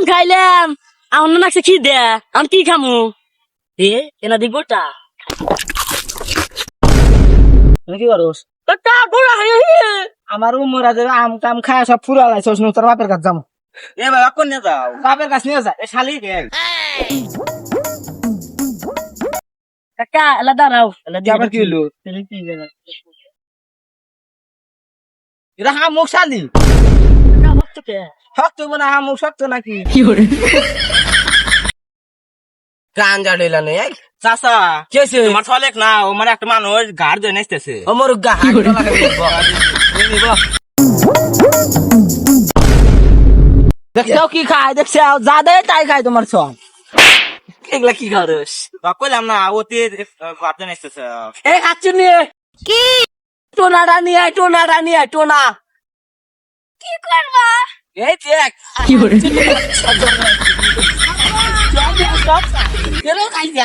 খাইলাম খাইলাম আমার না নাকছে কি দে আমি কি খামু এ এনা দি গোটা তুমি কি করস? গোটা বুড়া হয়ে আমার উমরা যাবে আম কাম খায় সব ফুরা লাইছস নু তোর বাপের কাছে যাবো। এ বাবা কোন নিয়ে যাও বাপের কাছে নিয়ে যা, এ শালি কে কাকা এলা দাঁড়াও এলা দি আবার কি হলো? এরা হামুক শালি কাকা ভক্ত কে শক্ত মনে হামুক শক্ত নাকি? কান জাড়িলা নেই চাচা কি হয়েছে তোমার ছলেক না ও মানে একটা মানুষ গাড় দিয়ে নেচতেছে। ও মোর গা দেখছো কি খায় দেখছো যা দেয় তাই খায় তোমার সব। এগুলা কি করস কইলাম না অতি গাড় দিয়ে নেচতেছে। এ খাচ্ছু নিয়ে কি টোনাটা নিয়ে টোনাটা নিয়ে টোনা কি করবা এই দেখ কি করে কেন খাইছে